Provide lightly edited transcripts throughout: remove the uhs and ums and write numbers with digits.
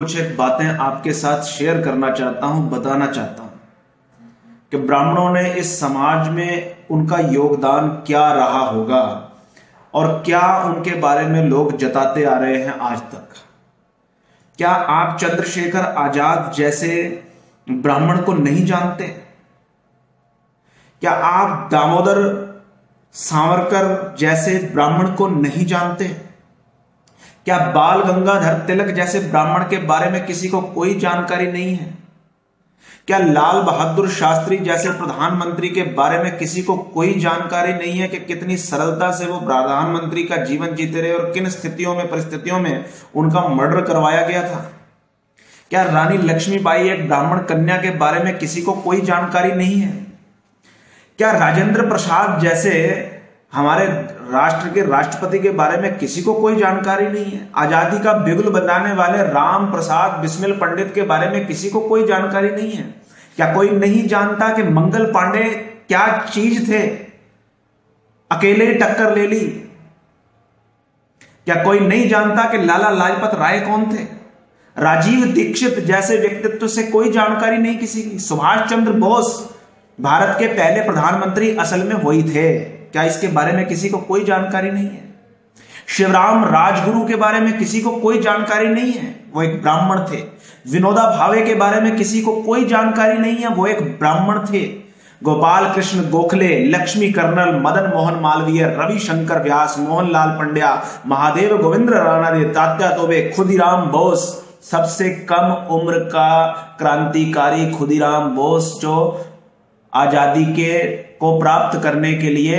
कुछ एक बातें आपके साथ शेयर करना चाहता हूं, बताना चाहता हूं कि ब्राह्मणों ने इस समाज में उनका योगदान क्या रहा होगा और क्या उनके बारे में लोग जताते आ रहे हैं आज तक। क्या आप चंद्रशेखर आजाद जैसे ब्राह्मण को नहीं जानते? क्या आप दामोदर सावरकर जैसे ब्राह्मण को नहीं जानते? क्या बाल गंगाधर तिलक जैसे ब्राह्मण के बारे में किसी को कोई जानकारी नहीं है? क्या लाल बहादुर शास्त्री जैसे प्रधानमंत्री के बारे में किसी को कोई जानकारी नहीं है कि कितनी सरलता से वो प्रधानमंत्री का जीवन जीते रहे और किन स्थितियों में परिस्थितियों में उनका मर्डर करवाया गया था? क्या रानी लक्ष्मीबाई एक ब्राह्मण कन्या के बारे में किसी को कोई जानकारी नहीं है? क्या राजेंद्र प्रसाद जैसे हमारे राष्ट्र के राष्ट्रपति के बारे में किसी को कोई जानकारी नहीं है? आजादी का बिगुल बनाने वाले राम प्रसाद बिस्मिल पंडित के बारे में किसी को कोई जानकारी नहीं है? क्या कोई नहीं जानता कि मंगल पांडे क्या चीज थे? अकेले ही टक्कर ले ली। क्या कोई नहीं जानता कि लाला लाजपत राय कौन थे? राजीव दीक्षित जैसे व्यक्तित्व से कोई जानकारी नहीं किसी की। सुभाष चंद्र बोस भारत के पहले प्रधानमंत्री असल में वही थे। क्या इसके बारे में किसी को कोई जानकारी नहीं है? शिवराम राजगुरु के बारे में किसी को कोई जानकारी नहीं है, वो एक ब्राह्मण थे। विनोदा भावे के बारे में किसी को कोई जानकारी नहीं है, वो एक ब्राह्मण थे। गोपाल कृष्ण गोखले, लक्ष्मी कर्नल, मदन मोहन मालवीय, रविशंकर व्यास, मोहनलाल पंड्या, महादेव गोविंद रानडे, तात्या तोबे, खुदीराम बोस, सबसे कम उम्र का क्रांतिकारी खुदीराम बोस जो आजादी को प्राप्त करने के लिए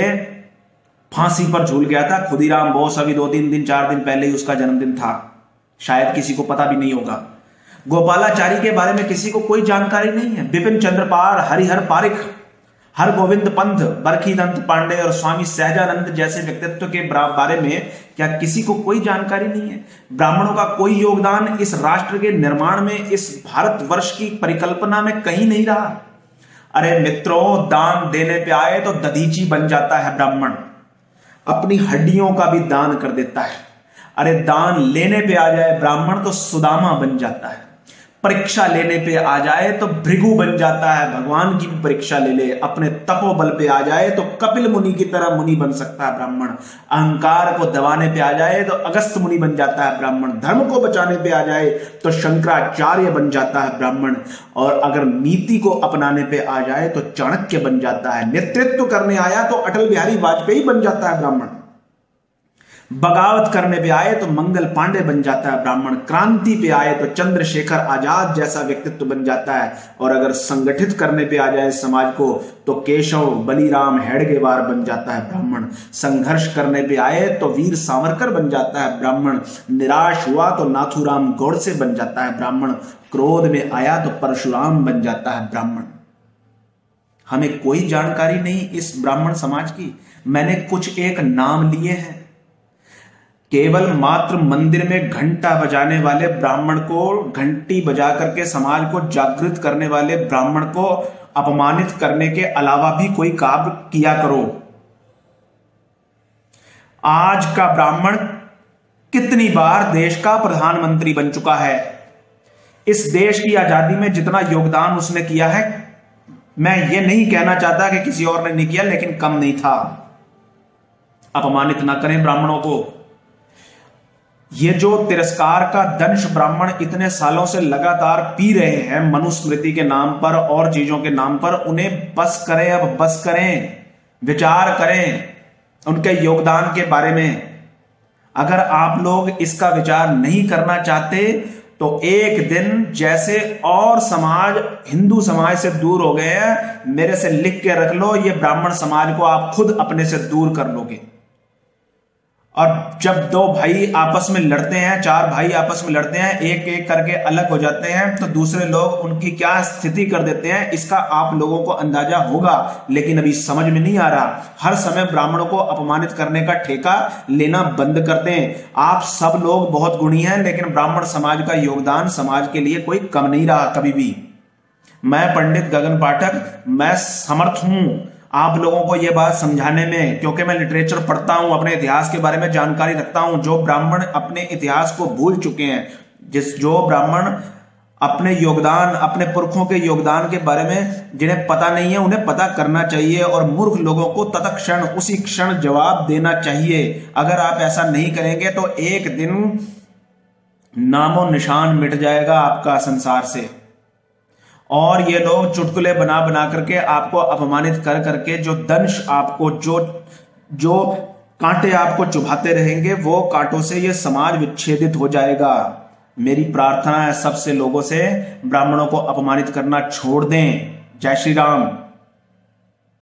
फांसी पर झूल गया था। खुदीराम बोस अभी 2-3 दिन 4 दिन पहले ही उसका जन्मदिन था, शायद किसी को पता भी नहीं होगा। गोपालाचारी के बारे में किसी को कोई जानकारी नहीं है। बिपिन चंद्र पाल, हरिहर पारिख, हरगोविंद पंत, बरखीदंत पांडे और स्वामी सहजानंद जैसे व्यक्तित्व के बारे में क्या किसी को कोई जानकारी नहीं है? ब्राह्मणों का कोई योगदान इस राष्ट्र के निर्माण में, इस भारतवर्ष की परिकल्पना में कहीं नहीं रहा। अरे मित्रों, दान देने पे आए तो दधीची बन जाता है ब्राह्मण, अपनी हड्डियों का भी दान कर देता है। अरे दान लेने पे आ जाए ब्राह्मण तो सुदामा बन जाता है, परीक्षा लेने पे आ जाए तो भृगु बन जाता है, भगवान की भी परीक्षा ले ले। अपने तपोबल पे आ जाए तो कपिल मुनि की तरह मुनि बन सकता है ब्राह्मण। अहंकार को दबाने पे आ जाए तो अगस्त मुनि बन जाता है ब्राह्मण। धर्म को बचाने पे आ जाए तो शंकराचार्य बन जाता है ब्राह्मण। और अगर नीति को अपनाने पे आ जाए तो चाणक्य बन जाता है। नेतृत्व करने आया तो अटल बिहारी वाजपेयी बन जाता है ब्राह्मण। बगावत करने पे आए तो मंगल पांडे बन जाता है ब्राह्मण। क्रांति पे आए तो चंद्रशेखर आजाद जैसा व्यक्तित्व बन जाता है। और अगर संगठित करने पे आ जाए समाज को तो केशव बलिराम हेडगेवार बन जाता है ब्राह्मण। संघर्ष करने पे आए तो वीर सावरकर बन जाता है ब्राह्मण। निराश हुआ तो नाथूराम गोडसे बन जाता है ब्राह्मण। क्रोध में आया तो परशुराम बन जाता है ब्राह्मण। हमें कोई जानकारी नहीं इस ब्राह्मण समाज की। मैंने कुछ एक नाम लिए हैं। केवल मात्र मंदिर में घंटा बजाने वाले ब्राह्मण को, घंटी बजा करके समाज को जागृत करने वाले ब्राह्मण को अपमानित करने के अलावा भी कोई काम किया करो। आज का ब्राह्मण कितनी बार देश का प्रधानमंत्री बन चुका है। इस देश की आजादी में जितना योगदान उसने किया है, मैं ये नहीं कहना चाहता कि किसी और ने नहीं किया, लेकिन कम नहीं था। अपमानित ना करें ब्राह्मणों को। ये जो तिरस्कार का दंश ब्राह्मण इतने सालों से लगातार पी रहे हैं मनुस्मृति के नाम पर और चीजों के नाम पर, उन्हें बस करें, अब बस करें, विचार करें उनके योगदान के बारे में। अगर आप लोग इसका विचार नहीं करना चाहते तो एक दिन जैसे और समाज हिंदू समाज से दूर हो गए हैं, मेरे से लिख के रख लो, ये ब्राह्मण समाज को आप खुद अपने से दूर कर लोगे। और जब 2 भाई आपस में लड़ते हैं, 4 भाई आपस में लड़ते हैं, एक एक करके अलग हो जाते हैं, तो दूसरे लोग उनकी क्या स्थिति कर देते हैं, इसका आप लोगों को अंदाजा होगा। लेकिन अभी समझ में नहीं आ रहा। हर समय ब्राह्मणों को अपमानित करने का ठेका लेना बंद कर दें। आप सब लोग बहुत गुणी हैं, लेकिन ब्राह्मण समाज का योगदान समाज के लिए कोई कम नहीं रहा कभी भी। मैं पंडित गगन पाठक, मैं समर्थ हूं आप लोगों को यह बात समझाने में, क्योंकि मैं लिटरेचर पढ़ता हूं, अपने इतिहास के बारे में जानकारी रखता हूं। जो ब्राह्मण अपने इतिहास को भूल चुके हैं जो ब्राह्मण अपने योगदान, अपने पुरखों के योगदान के बारे में जिन्हें पता नहीं है, उन्हें पता करना चाहिए और मूर्ख लोगों को तत्क्षण उसी क्षण जवाब देना चाहिए। अगर आप ऐसा नहीं करेंगे तो एक दिन नामो निशान मिट जाएगा आपका संसार से। और ये लोग चुटकुले बना बना करके आपको अपमानित कर करके जो दंश आपको, जो कांटे आपको चुभाते रहेंगे, वो कांटों से ये समाज विच्छेदित हो जाएगा। मेरी प्रार्थना है सबसे लोगों से, ब्राह्मणों को अपमानित करना छोड़ दें। जय श्री राम।